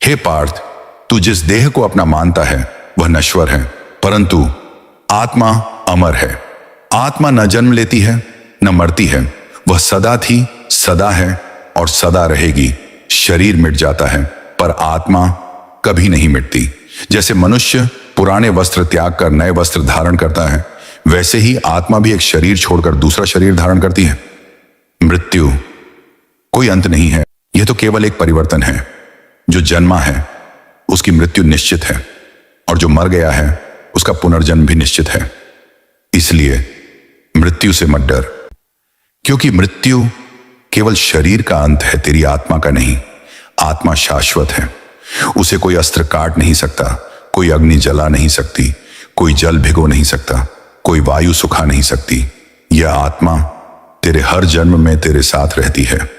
हे पार्थ, तू जिस देह को अपना मानता है वह नश्वर है, परंतु आत्मा अमर है। आत्मा न जन्म लेती है न मरती है, वह सदा थी, सदा है और सदा रहेगी। शरीर मिट जाता है पर आत्मा कभी नहीं मिटती। जैसे मनुष्य पुराने वस्त्र त्याग कर नए वस्त्र धारण करता है, वैसे ही आत्मा भी एक शरीर छोड़कर दूसरा शरीर धारण करती है। मृत्यु कोई अंत नहीं है, यह तो केवल एक परिवर्तन है। जो जन्मा है उसकी मृत्यु निश्चित है और जो मर गया है उसका पुनर्जन्म भी निश्चित है। इसलिए मृत्यु से मत डर, क्योंकि मृत्यु केवल शरीर का अंत है, तेरी आत्मा का नहीं। आत्मा शाश्वत है, उसे कोई अस्त्र काट नहीं सकता, कोई अग्नि जला नहीं सकती, कोई जल भिगो नहीं सकता, कोई वायु सुखा नहीं सकती। यह आत्मा तेरे हर जन्म में तेरे साथ रहती है।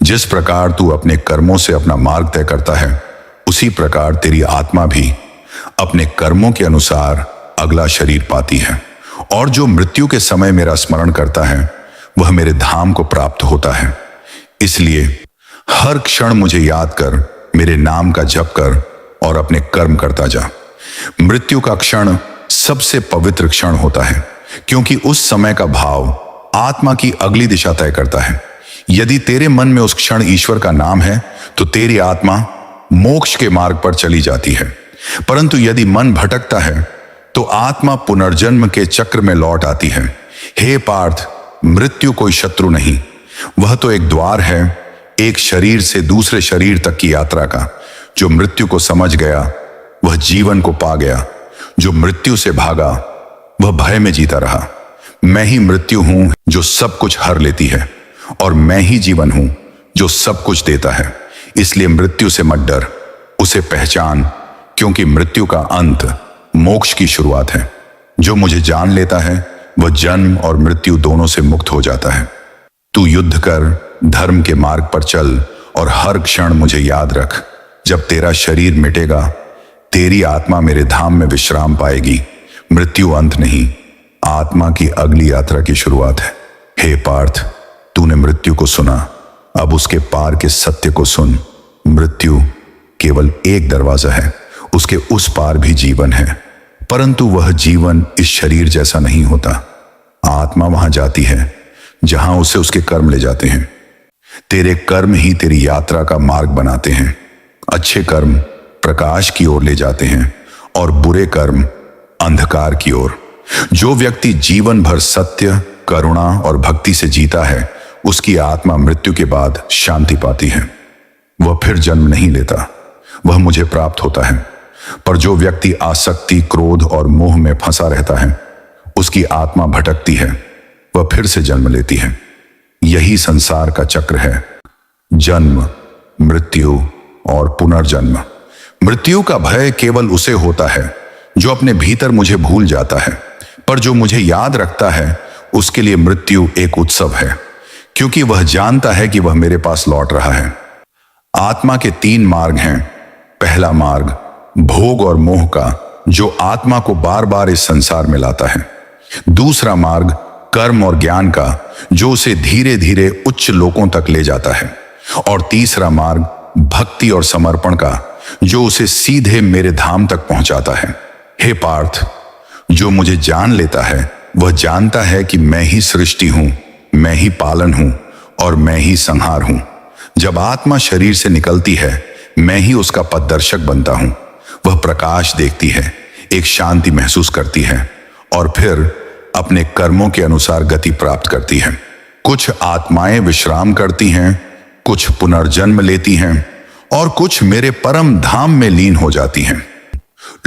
जिस प्रकार तू अपने कर्मों से अपना मार्ग तय करता है, उसी प्रकार तेरी आत्मा भी अपने कर्मों के अनुसार अगला शरीर पाती है। और जो मृत्यु के समय मेरा स्मरण करता है वह मेरे धाम को प्राप्त होता है। इसलिए हर क्षण मुझे याद कर, मेरे नाम का जप कर और अपने कर्म करता जा। मृत्यु का क्षण सबसे पवित्र क्षण होता है, क्योंकि उस समय का भाव आत्मा की अगली दिशा तय करता है। यदि तेरे मन में उस क्षण ईश्वर का नाम है तो तेरी आत्मा मोक्ष के मार्ग पर चली जाती है। परंतु यदि मन भटकता है तो आत्मा पुनर्जन्म के चक्र में लौट आती है। हे पार्थ, मृत्यु कोई शत्रु नहीं, वह तो एक द्वार है, एक शरीर से दूसरे शरीर तक की यात्रा का। जो मृत्यु को समझ गया वह जीवन को पा गया, जो मृत्यु से भागा वह भय में जीता रहा। मैं ही मृत्यु हूं जो सब कुछ हर लेती है, और मैं ही जीवन हूं जो सब कुछ देता है। इसलिए मृत्यु से मत डर, उसे पहचान, क्योंकि मृत्यु का अंत मोक्ष की शुरुआत है। जो मुझे जान लेता है वह जन्म और मृत्यु दोनों से मुक्त हो जाता है। तू युद्ध कर, धर्म के मार्ग पर चल और हर क्षण मुझे याद रख। जब तेरा शरीर मिटेगा, तेरी आत्मा मेरे धाम में विश्राम पाएगी। मृत्यु अंत नहीं, आत्मा की अगली यात्रा की शुरुआत है। हे पार्थ, तूने मृत्यु को सुना, अब उसके पार के सत्य को सुन। मृत्यु केवल एक दरवाजा है, उसके उस पार भी जीवन है, परंतु वह जीवन इस शरीर जैसा नहीं होता। आत्मा वहां जाती है जहां उसे उसके कर्म ले जाते हैं। तेरे कर्म ही तेरी यात्रा का मार्ग बनाते हैं। अच्छे कर्म प्रकाश की ओर ले जाते हैं और बुरे कर्म अंधकार की ओर। जो व्यक्ति जीवन भर सत्य, करुणा और भक्ति से जीता है, उसकी आत्मा मृत्यु के बाद शांति पाती है। वह फिर जन्म नहीं लेता, वह मुझे प्राप्त होता है। पर जो व्यक्ति आसक्ति, क्रोध और मोह में फंसा रहता है, उसकी आत्मा भटकती है, वह फिर से जन्म लेती है। यही संसार का चक्र है, जन्म, मृत्यु और पुनर्जन्म। मृत्यु का भय केवल उसे होता है जो अपने भीतर मुझे भूल जाता है, पर जो मुझे याद रखता है उसके लिए मृत्यु एक उत्सव है, क्योंकि वह जानता है कि वह मेरे पास लौट रहा है। आत्मा के 3 मार्ग हैं। पहला मार्ग भोग और मोह का, जो आत्मा को बार बार इस संसार में लाता है। दूसरा मार्ग कर्म और ज्ञान का, जो उसे धीरे धीरे उच्च लोकों तक ले जाता है। और तीसरा मार्ग भक्ति और समर्पण का, जो उसे सीधे मेरे धाम तक पहुंचाता है। हे पार्थ, जो मुझे जान लेता है वह जानता है कि मैं ही सृष्टि हूं, मैं ही पालन हूं और मैं ही संहार हूं। जब आत्मा शरीर से निकलती है, मैं ही उसका पथदर्शक बनता हूं। वह प्रकाश देखती है, एक शांति महसूस करती है और फिर अपने कर्मों के अनुसार गति प्राप्त करती है। कुछ आत्माएं विश्राम करती हैं, कुछ पुनर्जन्म लेती हैं और कुछ मेरे परम धाम में लीन हो जाती हैं।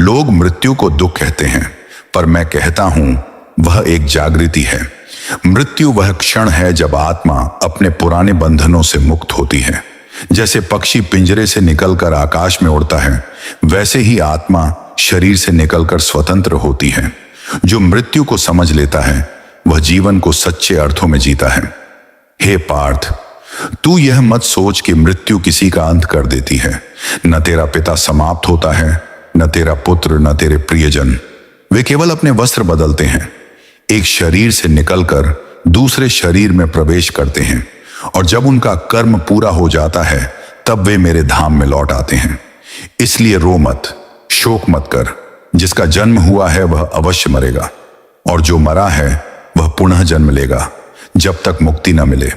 लोग मृत्यु को दुख कहते हैं, पर मैं कहता हूं वह एक जागृति है। मृत्यु वह क्षण है जब आत्मा अपने पुराने बंधनों से मुक्त होती है। जैसे पक्षी पिंजरे से निकलकर आकाश में उड़ता है, वैसे ही आत्मा शरीर से निकलकर स्वतंत्र होती है। जो मृत्यु को समझ लेता है वह जीवन को सच्चे अर्थों में जीता है। हे पार्थ, तू यह मत सोच कि मृत्यु किसी का अंत कर देती है। न तेरा पिता समाप्त होता है, न तेरा पुत्र, न तेरे प्रियजन। वे केवल अपने वस्त्र बदलते हैं, एक शरीर से निकलकर दूसरे शरीर में प्रवेश करते हैं, और जब उनका कर्म पूरा हो जाता है तब वे मेरे धाम में लौट आते हैं। इसलिए रो मत, शोक मत कर। जिसका जन्म हुआ है वह अवश्य मरेगा, और जो मरा है वह पुनः जन्म लेगा जब तक मुक्ति न मिले।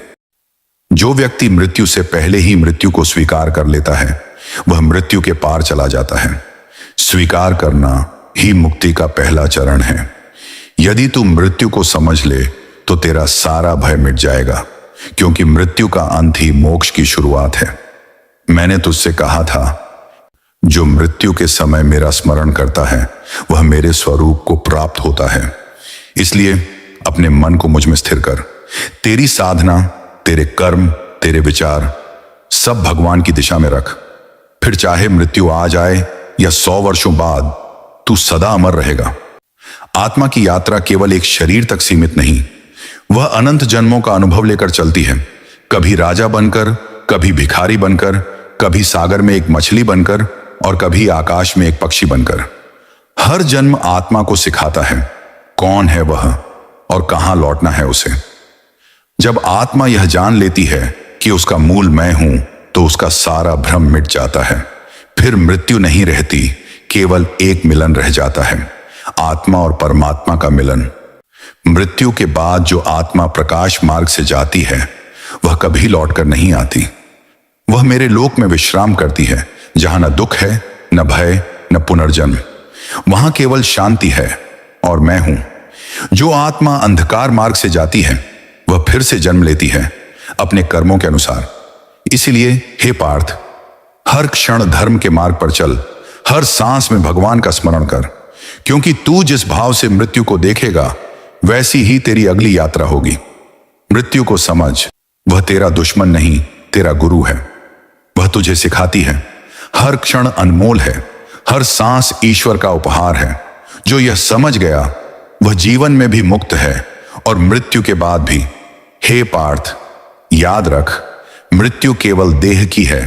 जो व्यक्ति मृत्यु से पहले ही मृत्यु को स्वीकार कर लेता है वह मृत्यु के पार चला जाता है। स्वीकार करना ही मुक्ति का पहला चरण है। यदि तू मृत्यु को समझ ले तो तेरा सारा भय मिट जाएगा, क्योंकि मृत्यु का अंत ही मोक्ष की शुरुआत है। मैंने तुझसे कहा था, जो मृत्यु के समय मेरा स्मरण करता है वह मेरे स्वरूप को प्राप्त होता है। इसलिए अपने मन को मुझ में स्थिर कर। तेरी साधना, तेरे कर्म, तेरे विचार सब भगवान की दिशा में रख। फिर चाहे मृत्यु आ जाए या 100 वर्षों बाद, तू सदा अमर रहेगा। आत्मा की यात्रा केवल एक शरीर तक सीमित नहीं, वह अनंत जन्मों का अनुभव लेकर चलती है। कभी राजा बनकर, कभी भिखारी बनकर, कभी सागर में एक मछली बनकर और कभी आकाश में एक पक्षी बनकर। हर जन्म आत्मा को सिखाता है कौन है वह और कहां लौटना है उसे। जब आत्मा यह जान लेती है कि उसका मूल मैं हूं, तो उसका सारा भ्रम मिट जाता है। फिर मृत्यु नहीं रहती, केवल एक मिलन रह जाता है, आत्मा और परमात्मा का मिलन। मृत्यु के बाद जो आत्मा प्रकाश मार्ग से जाती है वह कभी लौटकर नहीं आती। वह मेरे लोक में विश्राम करती है, जहां न दुख है, न भय, न पुनर्जन्म। वहां केवल शांति है और मैं हूं। जो आत्मा अंधकार मार्ग से जाती है वह फिर से जन्म लेती है अपने कर्मों के अनुसार। इसलिए हे पार्थ, हर क्षण धर्म के मार्ग पर चल, हर सांस में भगवान का स्मरण कर, क्योंकि तू जिस भाव से मृत्यु को देखेगा वैसी ही तेरी अगली यात्रा होगी। मृत्यु को समझ, वह तेरा दुश्मन नहीं, तेरा गुरु है। वह तुझे सिखाती है हर क्षण अनमोल है, हर सांस ईश्वर का उपहार है। जो यह समझ गया वह जीवन में भी मुक्त है और मृत्यु के बाद भी। हे पार्थ, याद रख, मृत्यु केवल देह की है,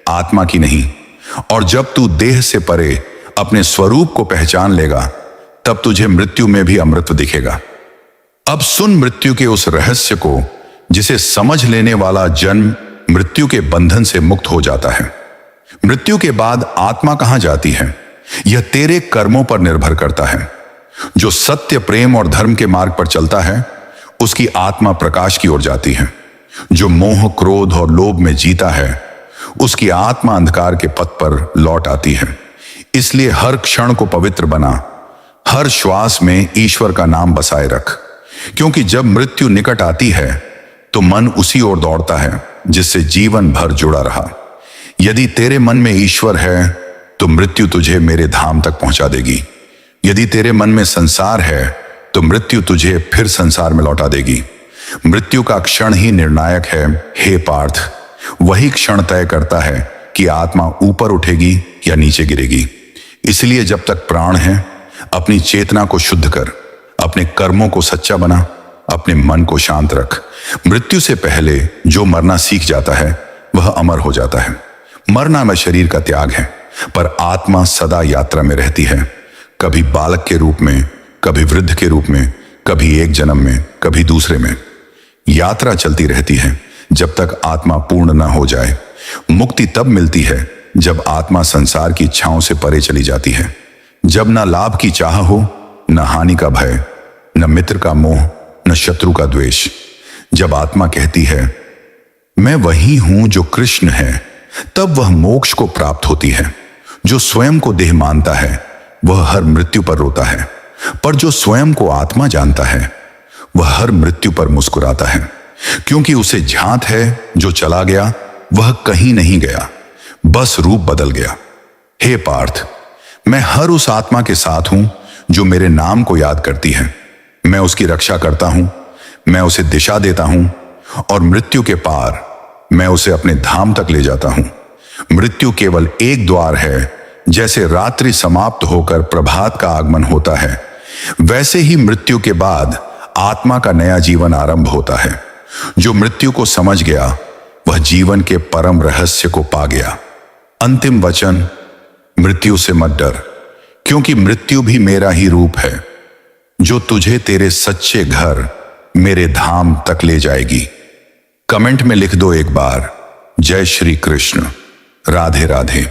आत्मा की नहीं। और जब तू देह से परे अपने स्वरूप को पहचान लेगा तब तुझे मृत्यु में भी अमृत दिखेगा। अब सुन मृत्यु के उस रहस्य को जिसे समझ लेने वाला जन्म मृत्यु के बंधन से मुक्त हो जाता है। मृत्यु के बाद आत्मा कहां जाती है यह तेरे कर्मों पर निर्भर करता है। जो सत्य, प्रेम और धर्म के मार्ग पर चलता है उसकी आत्मा प्रकाश की ओर जाती है। जो मोह, क्रोध और लोभ में जीता है उसकी आत्मा अंधकार के पथ पर लौट आती है। इसलिए हर क्षण को पवित्र बना, हर श्वास में ईश्वर का नाम बसाए रख, क्योंकि जब मृत्यु निकट आती है तो मन उसी ओर दौड़ता है जिससे जीवन भर जुड़ा रहा। यदि तेरे मन में ईश्वर है तो मृत्यु तुझे मेरे धाम तक पहुंचा देगी। यदि तेरे मन में संसार है तो मृत्यु तुझे फिर संसार में लौटा देगी। मृत्यु का क्षण ही निर्णायक है हे पार्थ। वही क्षण तय करता है कि आत्मा ऊपर उठेगी या नीचे गिरेगी। इसलिए जब तक प्राण है अपनी चेतना को शुद्ध कर, अपने कर्मों को सच्चा बना, अपने मन को शांत रख। मृत्यु से पहले जो मरना सीख जाता है वह अमर हो जाता है। मरना में शरीर का त्याग है, पर आत्मा सदा यात्रा में रहती है। कभी बालक के रूप में, कभी वृद्ध के रूप में, कभी एक जन्म में, कभी दूसरे में। यात्रा चलती रहती है जब तक आत्मा पूर्ण न हो जाए। मुक्ति तब मिलती है जब आत्मा संसार की इच्छाओं से परे चली जाती है। जब न लाभ की चाह हो, न हानि का भय, न मित्र का मोह, न शत्रु का द्वेष। जब आत्मा कहती है मैं वही हूं जो कृष्ण है, तब वह मोक्ष को प्राप्त होती है। जो स्वयं को देह मानता है वह हर मृत्यु पर रोता है, पर जो स्वयं को आत्मा जानता है वह हर मृत्यु पर मुस्कुराता है, क्योंकि उसे झांत है जो चला गया वह कहीं नहीं गया, बस रूप बदल गया। हे पार्थ, मैं हर उस आत्मा के साथ हूं जो मेरे नाम को याद करती है। मैं उसकी रक्षा करता हूं, मैं उसे दिशा देता हूं और मृत्यु के पार मैं उसे अपने धाम तक ले जाता हूं। मृत्यु केवल एक द्वार है। जैसे रात्रि समाप्त होकर प्रभात का आगमन होता है, वैसे ही मृत्यु के बाद आत्मा का नया जीवन आरंभ होता है। जो मृत्यु को समझ गया वह जीवन के परम रहस्य को पा गया। अंतिम वचन, मृत्यु से मत डर, क्योंकि मृत्यु भी मेरा ही रूप है जो तुझे तेरे सच्चे घर, मेरे धाम तक ले जाएगी। कमेंट में लिख दो एक बार, जय श्री कृष्ण, राधे राधे।